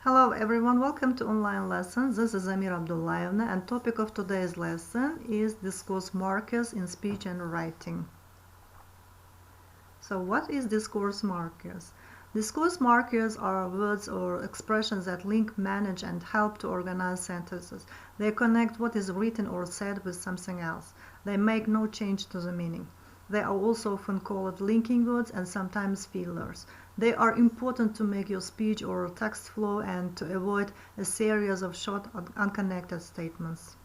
Hello everyone, welcome to online lessons. This is Amir Abdullayevna and topic of today's lesson is discourse markers in speech and writing. So what is discourse markers? Discourse markers are words or expressions that link, manage and help to organize sentences. They connect what is written or said with something else. They make no change to the meaning. They are also often called linking words and sometimes fillers. They are important to make your speech or text flow and to avoid a series of short, unconnected statements.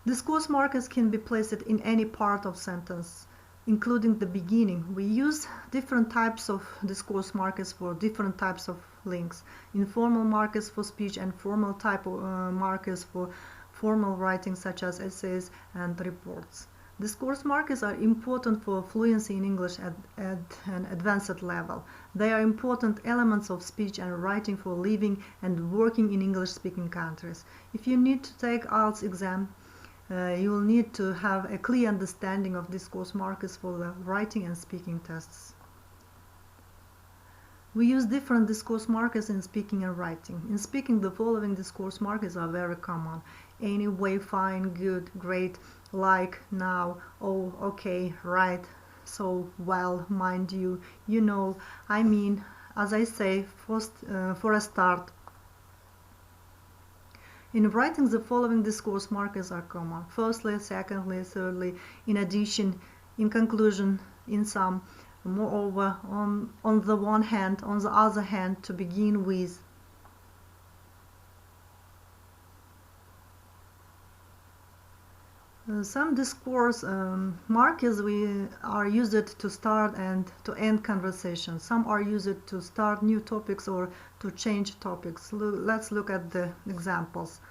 Discourse markers can be placed in any part of sentence, including the beginning. We use different types of discourse markers for different types of links. Informal markers for speech and formal type of markers for formal writing such as essays and reports. Discourse markers are important for fluency in English at an advanced level. They are important elements of speech and writing for living and working in English-speaking countries. If you need to take IELTS exam, you will need to have a clear understanding of discourse markers for the writing and speaking tests. We use different discourse markers in speaking and writing. In speaking, the following discourse markers are very common. Anyway, fine, good, great, like, now, oh, okay, right, so, well, mind you, you know, I mean, as I say, first, for a start. In writing, the following discourse markers are common. Firstly, secondly, thirdly, in addition, in conclusion, in sum, moreover, on the one hand, on the other hand, to begin with. Some discourse markers are used to start and to end conversations. Some are used to start new topics or to change topics. Let's look at the examples.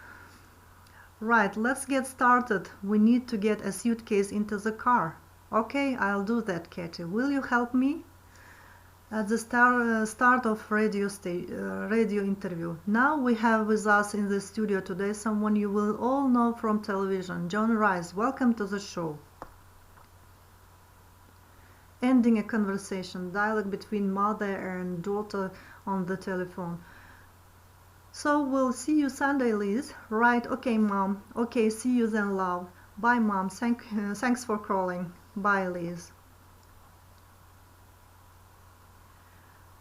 Right, let's get started. We need to get a suitcase into the car. Okay, I'll do that, Katie. Will you help me? At the start of radio interview. Now we have with us in the studio today someone you will all know from television, John Rice. Welcome to the show. Ending a conversation, dialogue between mother and daughter on the telephone. So we'll see you Sunday, Liz. Right, okay, Mom. Okay, see you then, love. Bye, Mom. Thanks for calling. Bye, Liz.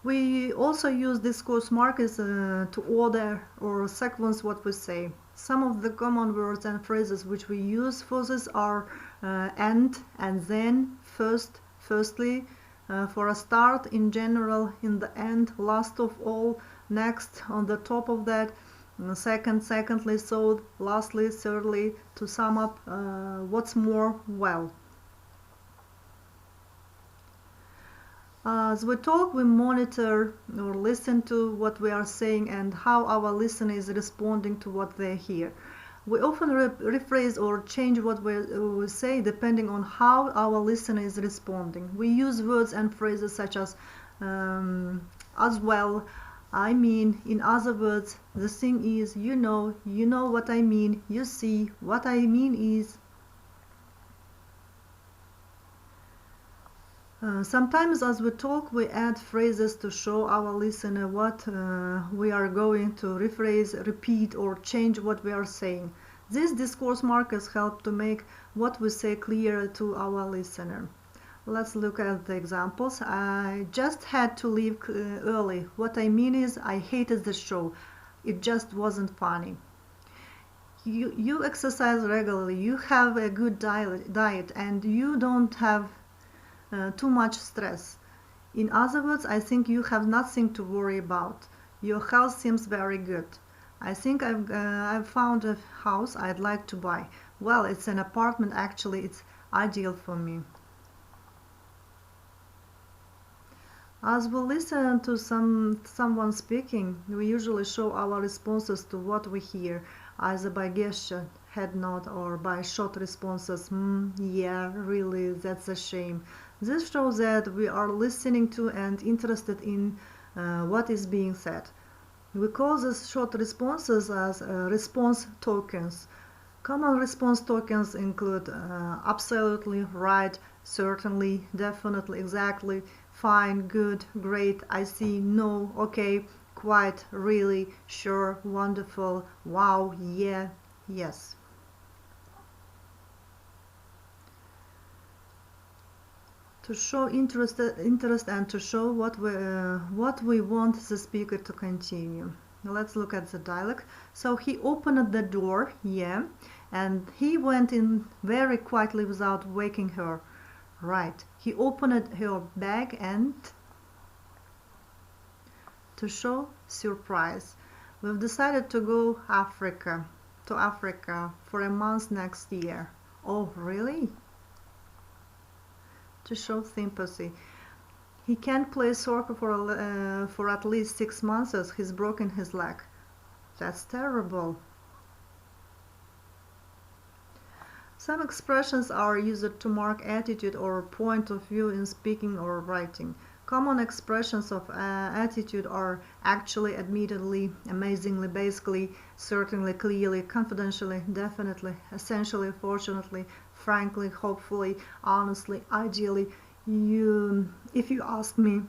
We also use discourse markers to order or sequence what we say. Some of the common words and phrases which we use for this are and then, first, firstly, for a start, in general, in the end, last of all, next, on the top of that, second, secondly, so, lastly, thirdly, to sum up, what's more, well. As we talk, we monitor or listen to what we are saying and how our listener is responding to what they hear. We often rephrase or change what we say depending on how our listener is responding. We use words and phrases such as well, I mean, in other words, the thing is, you know what I mean, you see, what I mean is. Sometimes as we talk, we add phrases to show our listener what we are going to rephrase, repeat, or change what we are saying. These discourse markers help to make what we say clearer to our listener. Let's look at the examples. I just had to leave early. What I mean is, I hated the show. It just wasn't funny. You exercise regularly, you have a good diet, and you don't have too much stress. In other words, I think you have nothing to worry about. Your health seems very good. I think I've found a house I'd like to buy. Well, it's an apartment actually. It's ideal for me. As we listen to someone speaking, we usually show our responses to what we hear, either by gesture, head nod, or by short responses. Yeah, really, that's a shame. This shows that we are listening to and interested in what is being said. We call these short responses as response tokens. Common response tokens include absolutely, right, certainly, definitely, exactly, fine, good, great, I see, no, okay, quite, really, sure, wonderful, wow, yeah, yes. To show interest and to show what we want the speaker to continue. Now let's look at the dialogue. So he opened the door, yeah, and he went in very quietly without waking her. Right. He opened her bag and to show surprise. We've decided to go to Africa for a month next year. Oh, really? To show sympathy. He can't play soccer for at least 6 months as he's broken his leg. That's terrible. Some expressions are used to mark attitude or point of view in speaking or writing. Common expressions of attitude are actually, admittedly, amazingly, basically, certainly, clearly, confidentially, definitely, essentially, fortunately, frankly, hopefully, honestly, ideally. If you ask me,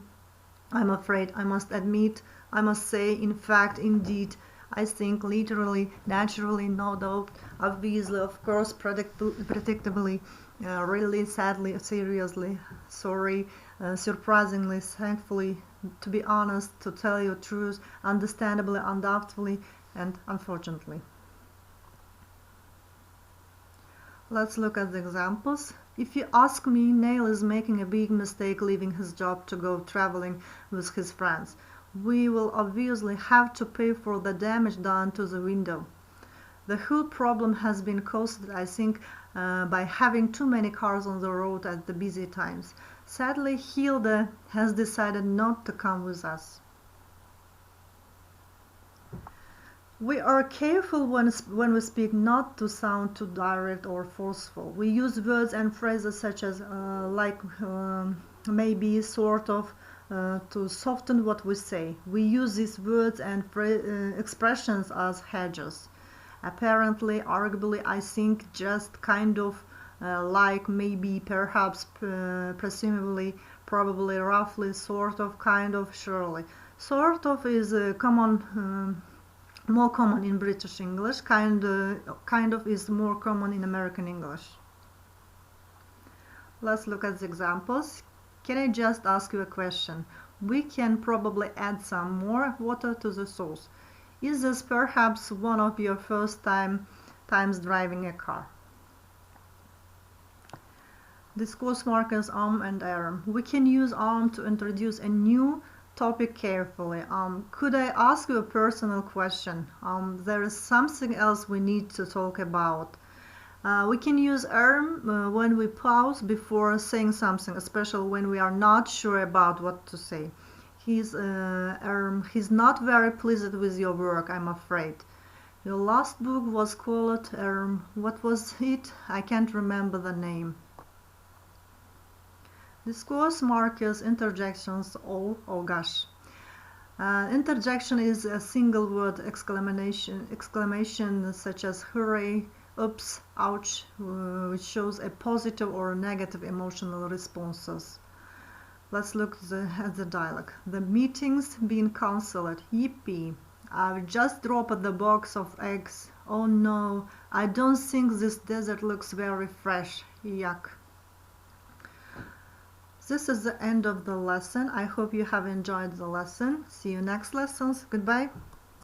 I'm afraid, I must admit, I must say, in fact, indeed, I think, literally, naturally, no doubt, obviously, of course, predictably, really, sadly, seriously, sorry, surprisingly, thankfully, to be honest, to tell you truth, understandably, undoubtedly, and unfortunately. Let's look at the examples. If you ask me, Neil is making a big mistake leaving his job to go traveling with his friends. We will obviously have to pay for the damage done to the window. The whole problem has been caused, I think, by having too many cars on the road at the busy times. Sadly, Hilda has decided not to come with us. We are careful when we speak not to sound too direct or forceful. We use words and phrases such as like, maybe, sort of, to soften what we say. We use these words and expressions as hedges. Apparently, arguably, I think, just kind of, like, maybe, perhaps, presumably, probably, roughly, sort of, kind of, surely. Sort of is more common in British English, kind of is more common in American English. Let's look at the examples. Can I just ask you a question? We can probably add some more water to the sauce. Is this perhaps one of your first times driving a car? Discourse markers and arm. We can use arm to introduce a new topic carefully. Could I ask you a personal question? There is something else we need to talk about. We can use when we pause before saying something, especially when we are not sure about what to say. He's not very pleased with your work, I'm afraid. Your last book was called, what was it? I can't remember the name. Discourse markers, interjections, oh gosh. Interjection is a single word exclamation such as hooray, oops, ouch, which shows a positive or negative emotional responses. Let's look at the dialogue. The meeting's been cancelled. Yippee. I've just dropped the box of eggs. Oh no, I don't think this dessert looks very fresh. Yuck. This is the end of the lesson. I hope you have enjoyed the lesson. See you next lessons. Goodbye.